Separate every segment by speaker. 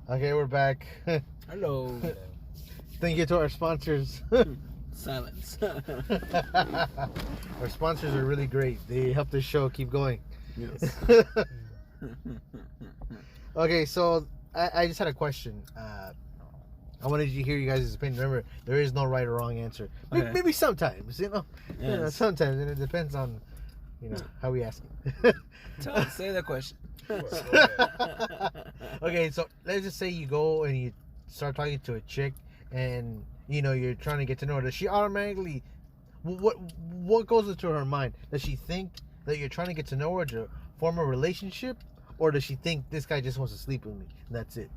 Speaker 1: Okay, we're back.
Speaker 2: Hello.
Speaker 1: Thank you to our sponsors.
Speaker 2: Silence.
Speaker 1: Our sponsors are really great. They help the show keep going.
Speaker 2: Yes.
Speaker 1: Okay, so I just had a question. I wanted to hear you guys' opinion. Remember, there is no right or wrong answer.
Speaker 2: Okay.
Speaker 1: Maybe sometimes, you know.
Speaker 2: Yes.
Speaker 1: Sometimes, and it depends on, how we ask it.
Speaker 2: Say the question.
Speaker 1: Okay, so let's just say you go and you start talking to a chick, and you're trying to get to know her. Does she automatically, what goes into her mind? Does she think that you're trying to get to know her to form a relationship, or does she think this guy just wants to sleep with me and that's it?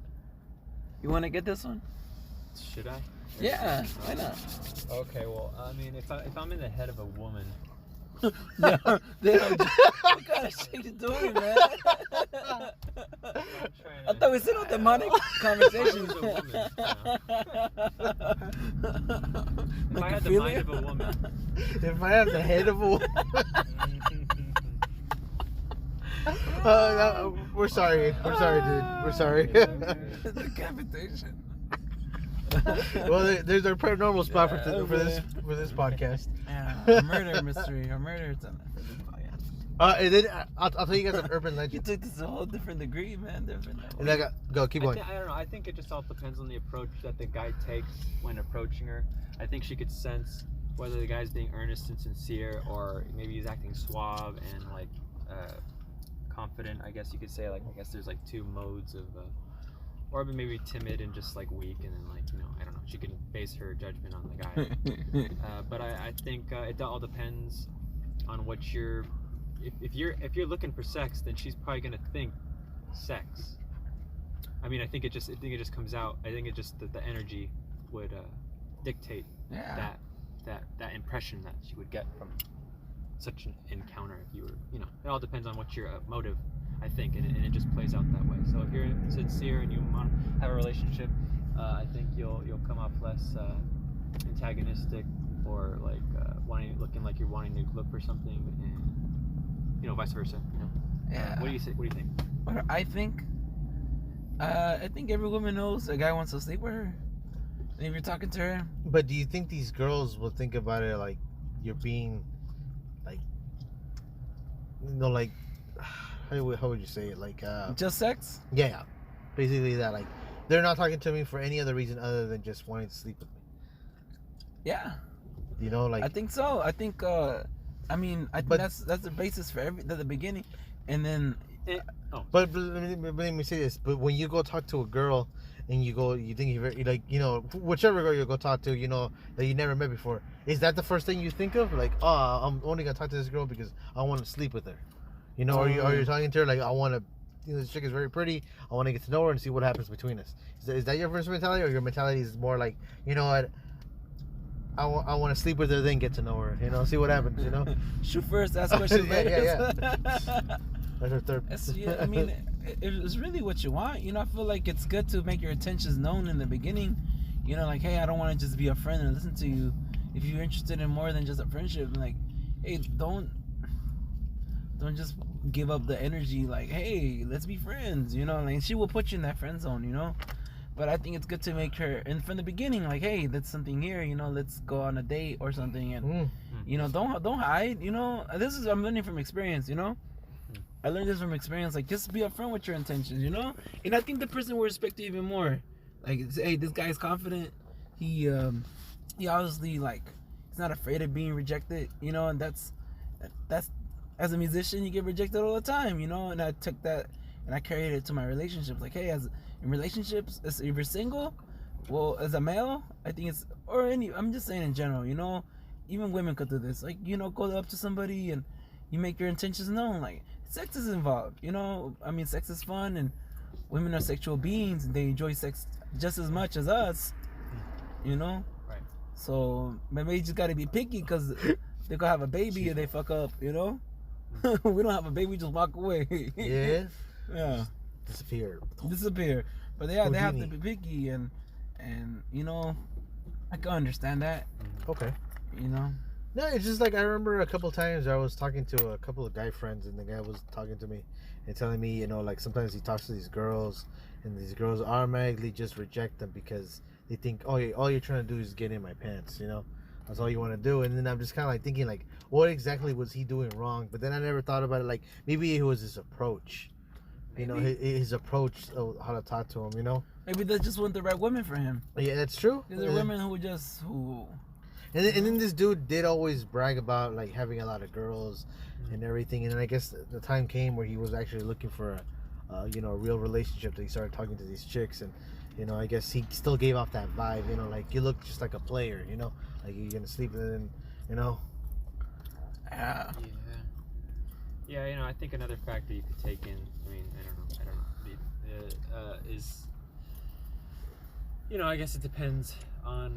Speaker 2: You want to get this one?
Speaker 3: Should I?
Speaker 2: Yeah. Why not?
Speaker 3: Okay, well, I mean, if I'm in the head of a woman,
Speaker 2: Yeah. What kind of shit you doing, man? I thought we said on demonic conversation.
Speaker 3: If I had the mind of a woman,
Speaker 1: If I have the head of a woman. We're sorry, dude. We're sorry.
Speaker 2: Decapitation.
Speaker 1: Well, there's our paranormal spot for this podcast.
Speaker 2: Yeah, a murder mystery, a murder for this podcast.
Speaker 1: And then I'll tell you guys an urban
Speaker 2: You
Speaker 1: legend.
Speaker 2: took this a whole different degree, man. Different.
Speaker 1: And go, keep going.
Speaker 3: I don't know. I think it just all depends on the approach that the guy takes when approaching her. I think she could sense whether the guy's being earnest and sincere, or maybe he's acting suave and confident. I guess you could say I guess there's two modes of. Or maybe timid and just weak, and then I don't know. She can base her judgment on the guy. But I think it all depends on what you're. If you're looking for sex, then she's probably gonna think sex. I mean, I think it just comes out. I think it just the energy would dictate that impression that she would get from such an encounter. If you were, it all depends on what your motive. I think, and it just plays out that way. So if you're sincere and you want to have a relationship, I think you'll come off less antagonistic or looking like you're wanting to look for something, and vice versa.
Speaker 2: Yeah.
Speaker 3: What do you say? What do you think?
Speaker 2: What I think? I think every woman knows a guy wants to sleep with her. And if you're talking to her,
Speaker 1: But do you think these girls will think about it like you're being how would you say it?
Speaker 2: just sex?
Speaker 1: Yeah, basically that. They're not talking to me for any other reason other than just wanting to sleep with me.
Speaker 2: Yeah.
Speaker 1: I
Speaker 2: I think so. I think. I think that's the basis for the beginning, and then.
Speaker 1: But let me say this. But when you go talk to a girl, and you think you're very whichever girl you go talk to, that you never met before, is that the first thing you think of? I'm only gonna talk to this girl because I want to sleep with her. Or you're talking to her I want to. This chick is very pretty. I want to get to know her and see what happens between us. Is that your first mentality, or your mentality is more what? I want to sleep with her, then get to know her. See what happens.
Speaker 2: Shoot first, ask questions later.
Speaker 1: Yeah. That's her third.
Speaker 2: I mean, it's really what you want. I feel like it's good to make your intentions known in the beginning. Hey, I don't want to just be a friend and listen to you. If you're interested in more than just a friendship, hey, don't just give up the energy. Hey, let's be friends. She will put you in that friend zone. But I think it's good to make her, and from the beginning, hey, that's something here. Let's go on a date or something, and don't hide. I'm learning from experience. I learned this from experience. Just be upfront with your intentions. And I think the person will respect you even more. Hey, this guy's confident. He obviously he's not afraid of being rejected. And that's as a musician, you get rejected all the time. And I took that and I carried it to my relationships. Hey, in relationships, if you're single, well, as a male, I think I'm just saying in general, even women could do this. Go up to somebody and you make your intentions known. Sex is involved, sex is fun, and women are sexual beings and they enjoy sex just as much as us,
Speaker 3: Right.
Speaker 2: So maybe you just gotta be picky because they gonna have a baby and they fuck up, We don't have a baby, we just walk away.
Speaker 1: Yeah.
Speaker 2: Yeah.
Speaker 1: Disappear.
Speaker 2: But yeah, they have to be picky, and I can understand that.
Speaker 1: Okay. No, it's just like I remember a couple times I was talking to a couple of guy friends, and the guy was talking to me and telling me, you know, like sometimes he talks to these girls, and these girls automatically just reject them because they think, oh, all you're trying to do is get in my pants, you know, that's all you want to do. And then I'm just kind of like thinking, like, what exactly was he doing wrong? But then I never thought about it, like maybe it was his approach, you know, his approach of how to talk to him, you know.
Speaker 2: Maybe they just weren't the right women for him.
Speaker 1: Yeah, that's true.
Speaker 2: There are women who
Speaker 1: And then this dude did always brag about like having a lot of girls and everything. And then I guess the time came where he was actually looking for a real relationship. That he started talking to these chicks, and you know, I guess he still gave off that vibe. You know, like you look just like a player. You know, like you're gonna sleep and then, you know.
Speaker 3: Yeah. You know, I think another factor you could take in. I mean, I don't know. Is, you know, I guess it depends on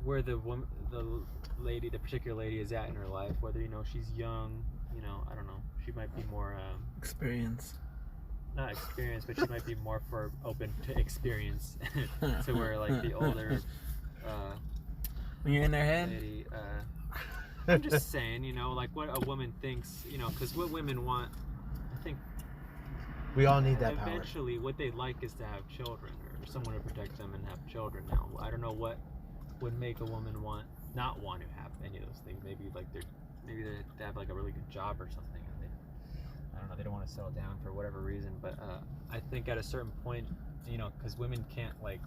Speaker 3: where the particular lady is at in her life. Whether, you know, she's young, you know, I don't know. She might be more not experienced, but she might be more open to experience to where like the older
Speaker 2: when you're in their head.
Speaker 3: Lady, I'm just saying, you know, like what a woman thinks, you know, because what women want, I think
Speaker 1: we all need that power.
Speaker 3: Eventually, what they like is to have children or someone to protect them and have children. Now, I don't know what would make a woman not want to have any of those things. Maybe they have like a really good job or something. And I don't know. They don't want to settle down for whatever reason. But I think at a certain point, you know, because women can't like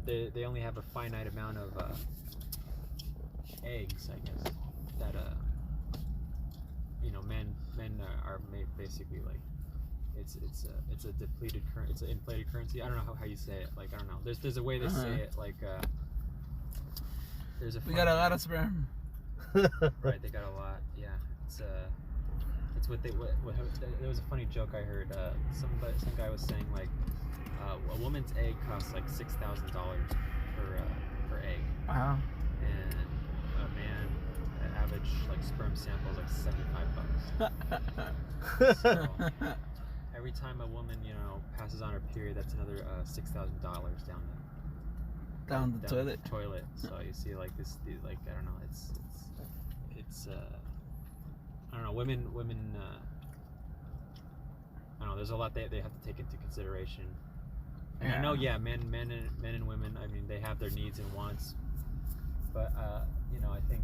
Speaker 3: they only have a finite amount of eggs, I guess. That you know, men are basically like. It's a depleted currency. It's an inflated currency. I don't know how you say it. Like, I don't know. There's a way they say it. Like
Speaker 2: we got a lot of sperm.
Speaker 3: Right, they got a lot. Yeah, it's what there was a funny joke I heard. Some guy was saying like a woman's egg costs like $6,000 per egg.
Speaker 2: Wow.
Speaker 3: And a man, an average like sperm sample is like $75. So, every time a woman, you know, passes on her period, that's another $6,000 down
Speaker 2: the toilet.
Speaker 3: So you see, like like I don't know, it's I don't know, women. I don't know. There's a lot they have to take into consideration. And I know, yeah, men and women. I mean, they have their needs and wants, but you know, I think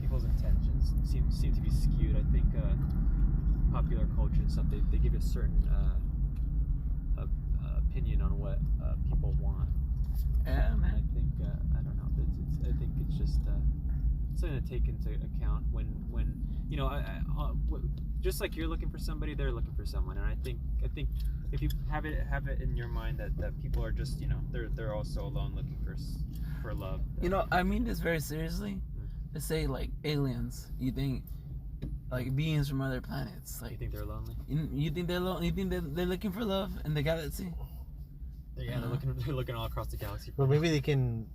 Speaker 3: people's intentions seem to be skewed. I think. Popular culture and stuff, they give a certain opinion on what people want.
Speaker 2: Yeah, man.
Speaker 3: I think I don't know. I think it's just something to take into account when you know. Just like you're looking for somebody, they're looking for someone, and I think if you have it in your mind that people are just, you know, they're also alone looking for love.
Speaker 2: You know, I mean this very seriously. To say like aliens, you think. Like beings from other planets. Like,
Speaker 3: you think they're lonely?
Speaker 2: You think they're lonely? You think they're looking for love in the galaxy?
Speaker 3: Yeah, they're looking all across the galaxy.
Speaker 1: Well, maybe they can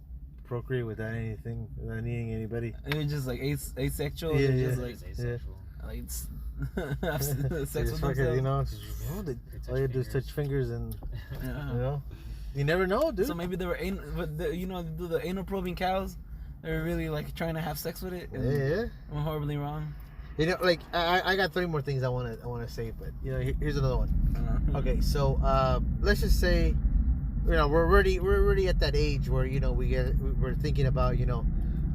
Speaker 1: procreate without anything, without needing anybody.
Speaker 2: They're just like asexual.
Speaker 1: Yeah,
Speaker 2: they're just
Speaker 3: like asexual.
Speaker 2: Like sex with themselves.
Speaker 1: You know, all you do is touch fingers and you know, you never know, dude.
Speaker 2: So maybe they were you know, they do the anal probing cows. They were really like trying to have sex with it. And
Speaker 1: yeah.
Speaker 2: Went horribly wrong.
Speaker 1: You know, like I got 3 more things I want to say, but you know, here's another one. Okay, so let's just say, you know, we're already at that age where, you know, we're thinking about, you know,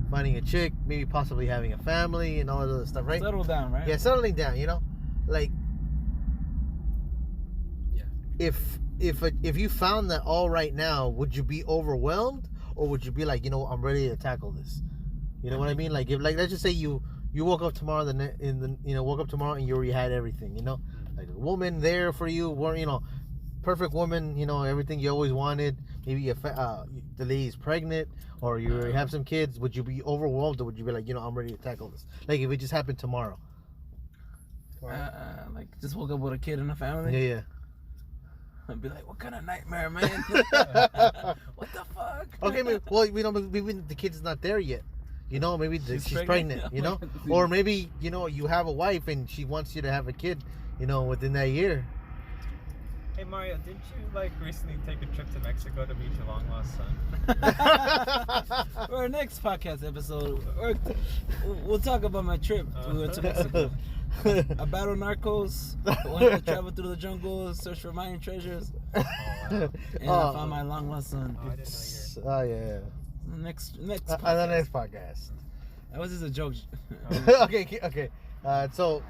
Speaker 1: finding a chick, maybe possibly having a family and all that other stuff, right?
Speaker 2: Settle down, right?
Speaker 1: Yeah, settling down. You know, like,
Speaker 3: yeah.
Speaker 1: If you found that all right now, would you be overwhelmed, or would you be like, you know, I'm ready to tackle this? You know what I mean? Like, if let's just say you woke up tomorrow, woke up tomorrow and you already had everything, you know, like a woman there for you, you know, perfect woman, you know, everything you always wanted. Maybe the lady's pregnant, or you already have some kids. Would you be overwhelmed, or would you be like, you know, I'm ready to tackle this? Like if it just happened tomorrow.
Speaker 2: Like just woke up with a kid and a family.
Speaker 1: Yeah.
Speaker 2: I'd be like, what kind of nightmare, man? What the fuck?
Speaker 1: Okay, maybe the kid's not there yet. You know, maybe she's pregnant, you know? Or maybe, you know, you have a wife and she wants you to have a kid, you know, within that year.
Speaker 3: Hey Mario, didn't you like recently take a trip to Mexico to meet your long lost son?
Speaker 2: For our next podcast episode, we'll talk about my trip to Mexico. I battled narcos, wanted to travel through the jungle, search for Mayan treasures,
Speaker 3: Oh, wow.
Speaker 2: and I found my long lost son.
Speaker 3: Oh, I didn't know
Speaker 1: Oh yeah.
Speaker 2: Next
Speaker 1: On the
Speaker 2: podcast.
Speaker 1: next podcast.
Speaker 2: That was just a joke.
Speaker 1: Okay. So,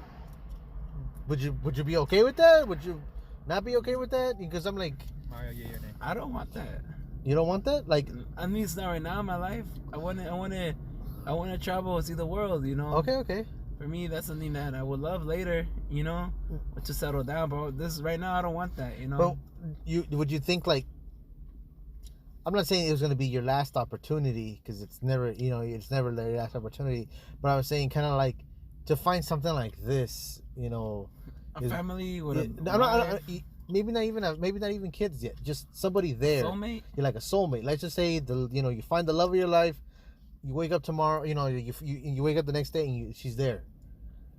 Speaker 1: would you be okay with that? Would you not be okay with that? Because I'm like,
Speaker 3: Mario, yeah, your name.
Speaker 2: I don't want that.
Speaker 1: you don't want that? Like,
Speaker 2: I mean, it's not right now in my life. I want to travel, see the world. You know.
Speaker 1: okay.
Speaker 2: For me, that's something that I would love later. You know, to settle down. But this right now, I don't want that. You know.
Speaker 1: Well, would you think like? I'm not saying it was going to be your last opportunity because it's never, it's never your last opportunity. But I was saying kind of like to find something like this,
Speaker 2: a family with a
Speaker 1: maybe not even kids yet. Just somebody there.
Speaker 2: soulmate.
Speaker 1: You're like a soulmate. Let's just say you find the love of your life. You wake up tomorrow. You wake up the next day and she's there.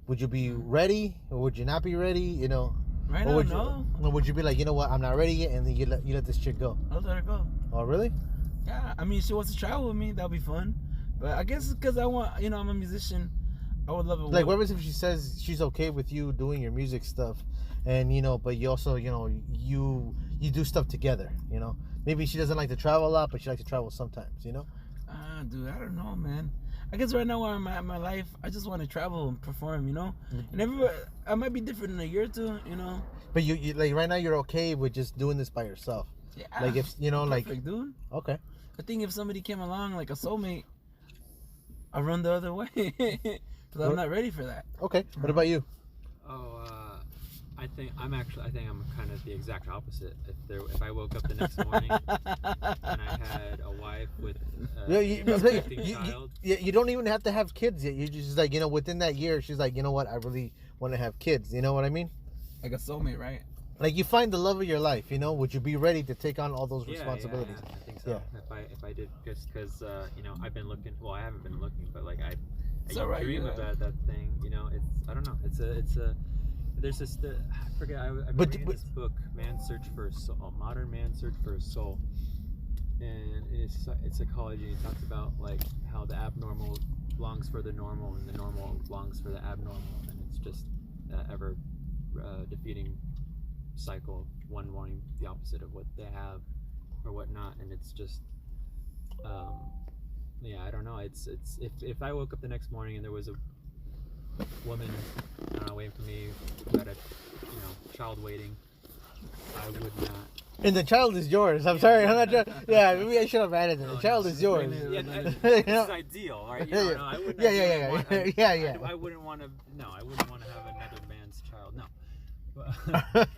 Speaker 1: Would you be ready or would you not be ready?
Speaker 2: Right
Speaker 1: or
Speaker 2: now,
Speaker 1: would
Speaker 2: no.
Speaker 1: Or would you be like, you know what, I'm not ready yet, and then you let this chick go?
Speaker 2: I'll let her go.
Speaker 1: Oh, really?
Speaker 2: Yeah, I mean, if she wants to travel with me, that'll be fun. But I guess because I'm a musician, I would love it.
Speaker 1: Like, what was if she says she's okay with you doing your music stuff, and but you also, you do stuff together. Maybe she doesn't like to travel a lot, but she likes to travel sometimes.
Speaker 2: Dude, I don't know, man. I guess right now where I'm at in my life, I just want to travel and perform, And everywhere, I might be different in a year or two,
Speaker 1: But you like right now you're okay with just doing this by yourself.
Speaker 2: Yeah.
Speaker 1: Like if
Speaker 2: Perfect, dude.
Speaker 1: Okay.
Speaker 2: I think if somebody came along like a soulmate, I'll run the other way. Because I'm not ready for that.
Speaker 1: Okay. What about you?
Speaker 3: Oh, I think I'm kind of the exact opposite. If I woke up the next morning and I had a wife with expecting child.
Speaker 1: You don't even have to have kids yet. You're just like, within that year, she's like, you know what, I really want to have kids. You know what I mean?
Speaker 2: Like a soulmate, right?
Speaker 1: Like you find the love of your life. Would you be ready to take on all those responsibilities?
Speaker 3: Yeah, I think so. If I did, just because I've been looking. Well, I haven't been looking, but like I dream of that thing. It's I don't know. It's a there's this I forget. I've been reading this book, Man's Search for a Soul, Modern Man's Search for a Soul, and it's psychology. It talks about like how the abnormal longs for the normal, and the normal longs for the abnormal, and it's just ever defeating cycle of one wanting the opposite of what they have or whatnot, and it's just I don't know. It's if I woke up the next morning and there was a woman waiting for me, who had a child waiting, I would not.
Speaker 1: And the child is yours. I'm sorry, I'm not. Yeah, maybe I should have added it. The child is yours.
Speaker 3: Yeah, this is ideal, right? I wouldn't.
Speaker 1: Yeah.
Speaker 3: I wouldn't want to. No, I wouldn't want to have another man's child. No, but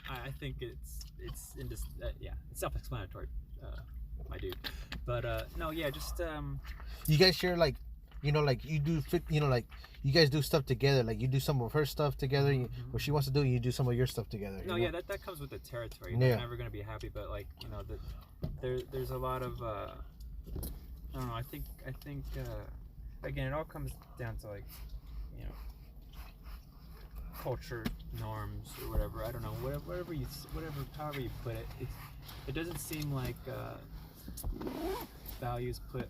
Speaker 3: I think it's it's self-explanatory, my dude. But no, yeah, just
Speaker 1: You guys share like you do fit. Like you guys do stuff together. Like you do some of her stuff together. What she wants to do, you do some of your stuff together.
Speaker 3: No, yeah, that comes with the territory.
Speaker 1: Yeah.
Speaker 3: You're never gonna be happy, but like there's a lot of I don't know. I think again, it all comes down to like culture norms or whatever. I don't know, however you put it. It doesn't seem like values put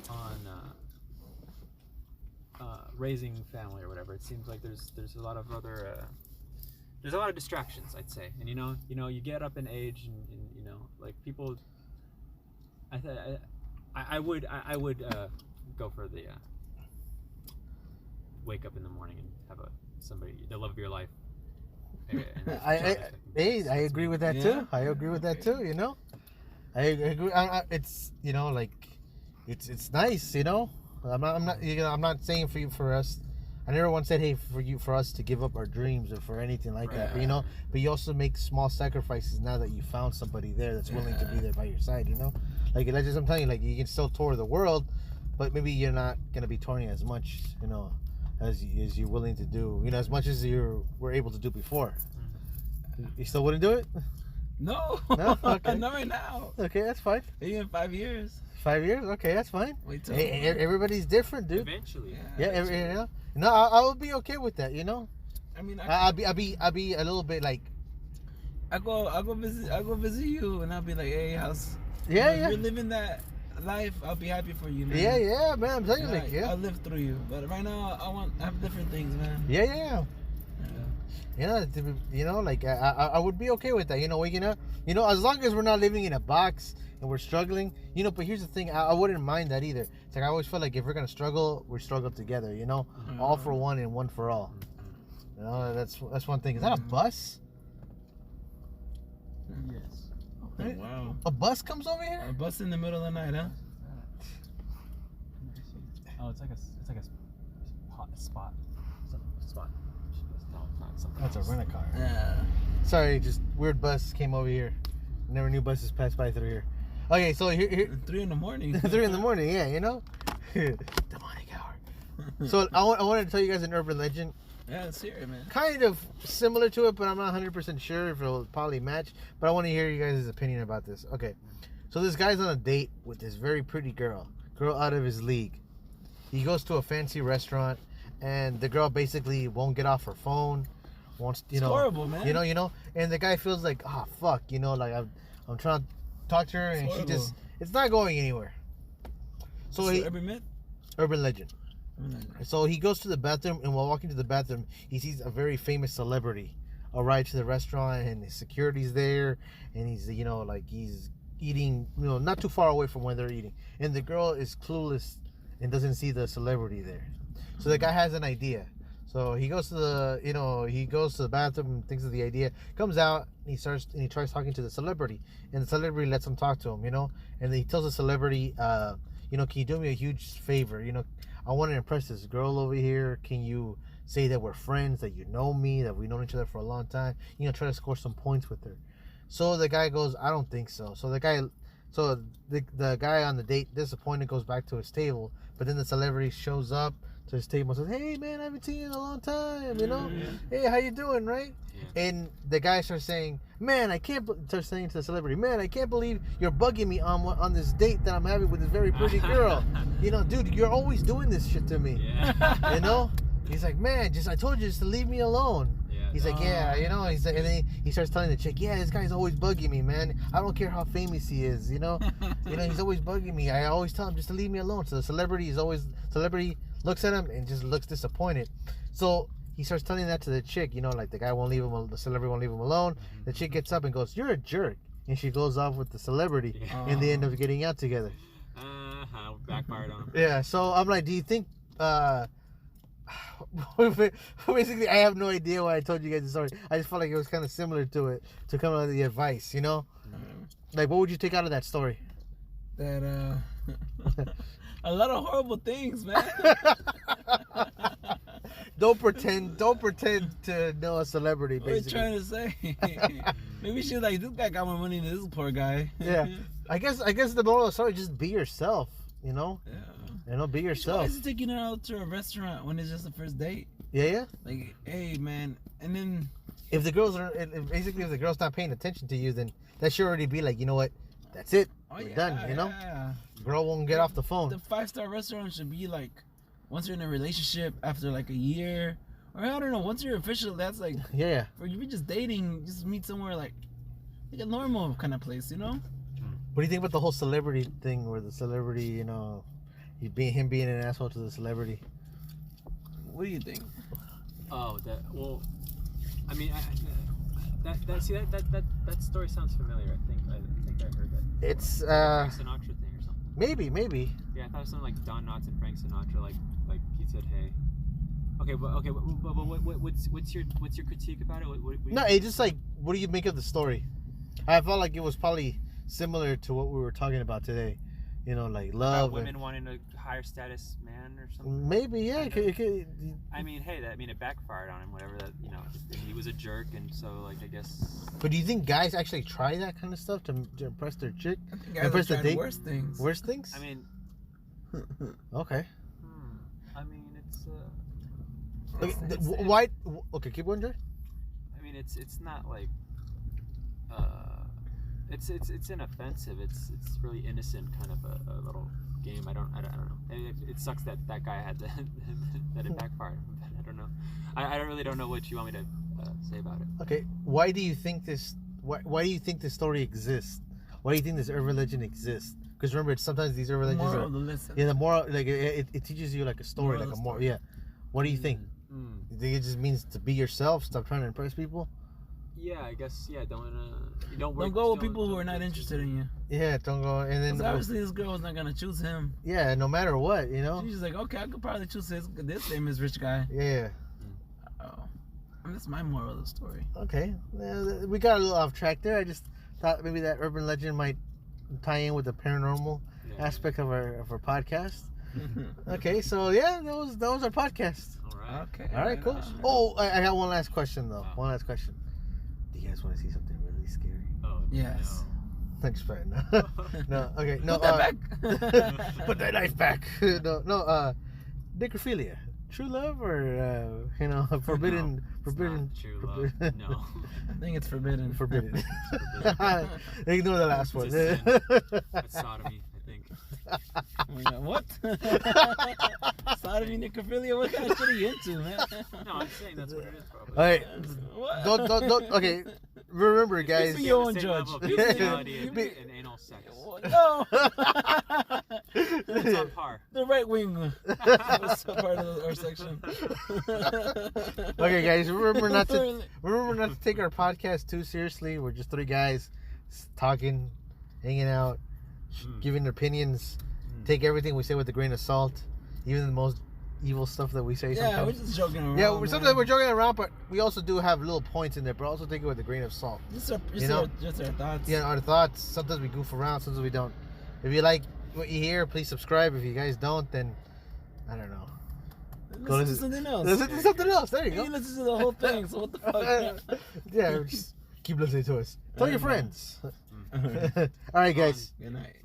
Speaker 3: on raising family or whatever. It seems like there's a lot of other there's a lot of distractions, I'd say. And you get up in age and like people. I would go for the wake up in the morning and have somebody, the love of your life.
Speaker 1: I agree with that too. I agree with that too. I agree. It's like it's nice. I'm not saying for us. I never once said, hey, for us to give up our dreams or for anything like that. But but you also make small sacrifices now that you found somebody there that's willing to be there by your side. Like I'm telling you, like you can still tour the world, but maybe you're not gonna be touring as much, as you're willing to do. As much as you were able to do before. You still wouldn't do it?
Speaker 2: No.
Speaker 1: No? Okay.
Speaker 2: Not right now.
Speaker 1: Okay, that's fine.
Speaker 2: Maybe in 5 years.
Speaker 1: 5 years? Okay, that's fine.
Speaker 2: Wait till
Speaker 1: Everybody's different, dude.
Speaker 3: Eventually.
Speaker 1: Yeah. No, I would be okay with that.
Speaker 2: I mean,
Speaker 1: I'd be a little bit like.
Speaker 2: I go visit you, and I'll be like, hey, how's
Speaker 1: Yeah,
Speaker 2: if
Speaker 1: yeah.
Speaker 2: you're living that life, I'll be happy for you, man.
Speaker 1: Yeah, yeah, man. I'm telling you, like,
Speaker 2: I'll
Speaker 1: yeah.
Speaker 2: live through you. But right now, I have different things, man.
Speaker 1: Yeah, yeah, yeah.
Speaker 2: Yeah.
Speaker 1: You know, like I would be okay with that. You know, waking up. You know, as long as we're not living in a box and we're struggling. You know, but here's the thing. I wouldn't mind that either. It's like I always feel like if we're gonna struggle, we struggle together. You know, all for one and one for all. You know, that's one thing. Is that a bus?
Speaker 3: Yes.
Speaker 2: Oh, wow.
Speaker 1: A bus comes over
Speaker 2: A
Speaker 1: here?
Speaker 2: bus in the middle of the night, huh?
Speaker 3: Oh, it's like a spot. Spot. No, it's not something.
Speaker 1: That's a
Speaker 3: else.
Speaker 1: rent-a-car.
Speaker 2: Yeah.
Speaker 1: Sorry, just weird bus came over here. Never knew buses passed by through here. Okay, so here
Speaker 2: 3 in the morning.
Speaker 1: 3 in the morning, yeah, you know? Demonic hour. So I wanted to tell you guys an urban legend.
Speaker 2: Yeah, let's hear it, man.
Speaker 1: Kind of similar to it, but I'm not 100% sure if it'll probably match. But I want to hear you guys' opinion about this. Okay, so this guy's on a date with this very pretty girl out of his league. He goes to a fancy restaurant, and the girl basically won't get off her phone. Wants,
Speaker 2: It's horrible, man.
Speaker 1: You know, and the guy feels like, oh fuck, you know, like I'm trying to talk to her, and
Speaker 2: It's
Speaker 1: she just,
Speaker 2: horrible.
Speaker 1: it's not going anywhere. So he,
Speaker 2: every myth.
Speaker 1: urban legend. So he goes to the bathroom, and while walking to the bathroom, he sees a very famous celebrity arrive to the restaurant, and the security's there, and he's, you know, like he's eating, you know, not too far away from where they're eating, and the girl is clueless and doesn't see the celebrity there. So the guy has an idea. So he goes to the bathroom and thinks of the idea, comes out, and he tries talking to the celebrity, and the celebrity lets him talk to him, you know, and then he tells the celebrity, you know, can you do me a huge favor? You know, I want to impress this girl over here. Can you say that we're friends, that you know me, that we've known each other for a long time? You know, try to score some points with her. So the guy goes, I don't think so. So the guy on the date, disappointed, goes back to his table. But then the celebrity shows up to his table and says, hey man, I haven't seen you in a long time, you know? Hey, how you doing, right?
Speaker 3: Yeah.
Speaker 1: And the guy starts saying, man, starts saying to the celebrity, man, I can't believe you're bugging me on this date that I'm having with this very pretty girl. You know, dude, you're always doing this shit to me.
Speaker 3: Yeah.
Speaker 1: You know? He's like, man, I told you just to leave me alone.
Speaker 3: Yeah.
Speaker 1: He's like, yeah, you know, he's like, and then he starts telling the chick, yeah, this guy's always bugging me, man. I don't care how famous he is, you know? He's always bugging me. I always tell him just to leave me alone. So the celebrity looks at him and just looks disappointed. So he starts telling that to the chick, you know, like the celebrity won't leave him alone. The chick gets up and goes, you're a jerk. And she goes off with the celebrity, and they end up getting out together.
Speaker 3: Backfired on him.
Speaker 1: Yeah, so I'm like, do you think, basically, I have no idea why I told you guys the story. I just felt like it was kind of similar to it, to come out of the advice, you know? Like, what would you take out of that story?
Speaker 2: That a lot of horrible things, man.
Speaker 1: Don't pretend to know a celebrity,
Speaker 2: What are you
Speaker 1: basically.
Speaker 2: trying to say? Maybe she's like, this guy got more money than this poor guy.
Speaker 1: Yeah. I guess the moral of the story, just be yourself, you know?
Speaker 2: Yeah.
Speaker 1: You know, be
Speaker 2: Why
Speaker 1: yourself.
Speaker 2: is he taking her out to a restaurant when it's just the first date?
Speaker 1: Yeah.
Speaker 2: Like, hey, man. And then,
Speaker 1: If the girls if the girl's not paying attention to you, then that should already be like, you know what? That's it. We're done, you know?
Speaker 2: Yeah.
Speaker 1: Girl won't get off the
Speaker 2: The
Speaker 1: phone.
Speaker 2: 5-star restaurant should be like, once you're in a relationship after like a year, or I don't know, once you're official, that's like,
Speaker 1: Yeah.
Speaker 2: or you're just dating, just meet somewhere like a normal kind of place, you know?
Speaker 1: What do you think about the whole celebrity thing, where the celebrity, you know, him being an asshole to the celebrity?
Speaker 2: What do you think?
Speaker 3: Oh, I mean, that story sounds familiar. I think I heard that.
Speaker 1: It's
Speaker 3: Frank Sinatra thing or something.
Speaker 1: maybe.
Speaker 3: Yeah, I thought it was something like Don Knotts and Frank Sinatra. Like he said, hey. But what's your critique about it? What
Speaker 1: No, it's just like, what do you make of the story? I felt like it was probably similar to what we were talking about today. You know, like love.
Speaker 3: about women wanting a higher status man or something.
Speaker 1: Maybe, yeah. It could,
Speaker 3: I mean, hey, it backfired on him. Whatever that, you know, he was a jerk, and so like I guess.
Speaker 1: but do you think guys actually try that kind of stuff to impress their chick?
Speaker 2: I think guys
Speaker 1: Impress the
Speaker 2: are trying
Speaker 1: date?
Speaker 2: worse things.
Speaker 1: Worse things?
Speaker 3: I mean,
Speaker 1: Okay.
Speaker 3: I mean, it's.
Speaker 1: Okay,
Speaker 3: It's-
Speaker 1: why? Okay, keep going, Joy.
Speaker 3: I mean, it's not like. It's inoffensive. It's really innocent, kind of a little game. I don't know. It sucks that guy had that it backfired. I don't know. I don't know what you want me to say about it.
Speaker 1: Okay, why do you think this why do you think this story exists? Why do you think this urban legend exists? Because remember, sometimes these urban legends
Speaker 2: Moral
Speaker 1: are
Speaker 2: of the lesson.
Speaker 1: yeah, the moral like it teaches you like a story,
Speaker 2: Moral
Speaker 1: like
Speaker 2: of
Speaker 1: a
Speaker 2: the
Speaker 1: more
Speaker 2: story.
Speaker 1: yeah. What do you think?
Speaker 3: Mm.
Speaker 1: You think it just means to be yourself, stop trying to impress people?
Speaker 3: Yeah, I guess. Yeah, don't work,
Speaker 2: Don't go with people who
Speaker 3: don't
Speaker 2: are not
Speaker 3: work
Speaker 2: interested
Speaker 3: too-
Speaker 2: in you.
Speaker 1: Yeah, don't go and then
Speaker 2: 'Cause obviously this girl was not gonna choose him.
Speaker 1: yeah, no matter what, you know.
Speaker 2: She's just like, okay, I could probably choose this famous rich guy.
Speaker 1: Yeah.
Speaker 2: Oh, and that's my moral of the story.
Speaker 1: Okay. We got a little off track there. I just thought maybe that urban legend might tie in with the paranormal
Speaker 3: Yeah.
Speaker 1: aspect of our podcast. Okay, so yeah, that was our podcast.
Speaker 3: All right.
Speaker 2: Okay.
Speaker 1: All right, cool.
Speaker 2: on.
Speaker 1: Oh, I got one last question though.
Speaker 3: Oh.
Speaker 1: One last question. Do you guys want to see something really scary?
Speaker 3: Oh,
Speaker 2: Yes.
Speaker 1: Thanks, Fred. No, no. Okay, no.
Speaker 2: Put that back.
Speaker 1: Put that knife back. No. Necrophilia. True love or forbidden,
Speaker 3: It's
Speaker 1: forbidden,
Speaker 3: not true love.
Speaker 1: forbidden.
Speaker 3: No.
Speaker 2: I think it's forbidden.
Speaker 1: Forbidden.
Speaker 3: forbidden.
Speaker 1: Ignore the last one.
Speaker 3: It's a That's sodomy, I think.
Speaker 2: Oh my God, what? Sodomy, necrophilia? What kind of shit are you into, man?
Speaker 3: No, I'm saying that's what it is, probably.
Speaker 1: All right,
Speaker 2: What?
Speaker 1: don't. Okay, remember, guys.
Speaker 2: Be your own
Speaker 3: Same
Speaker 2: judge.
Speaker 3: level of
Speaker 2: Be-
Speaker 3: bestiality
Speaker 1: be-
Speaker 3: and anal sex.
Speaker 2: No.
Speaker 3: It's on par.
Speaker 2: The right wing was a part of our section.
Speaker 1: Okay, guys. Remember not to take our podcast too seriously. We're just three guys talking, hanging out, giving opinions. Take everything we say with a grain of salt, even the most evil stuff that we say.
Speaker 2: Yeah, we're
Speaker 1: sometimes.
Speaker 2: just joking around.
Speaker 1: Yeah,
Speaker 2: man.
Speaker 1: sometimes we're joking around, but we also do have little points in there. But also take it with a grain of salt.
Speaker 2: Just our,
Speaker 1: You know?
Speaker 2: just our thoughts.
Speaker 1: Yeah, our thoughts. Sometimes we goof around, sometimes we don't. If you like what you hear, please subscribe. If you guys don't, then I don't know. Go
Speaker 2: Listen to
Speaker 1: listen-
Speaker 2: something else.
Speaker 1: Listen to something else. There you
Speaker 2: You
Speaker 1: go.
Speaker 2: listen to the whole thing, so what the fuck?
Speaker 1: Yeah, just keep listening to us. Tell your friends.
Speaker 2: Good
Speaker 1: All right, guys.
Speaker 2: night.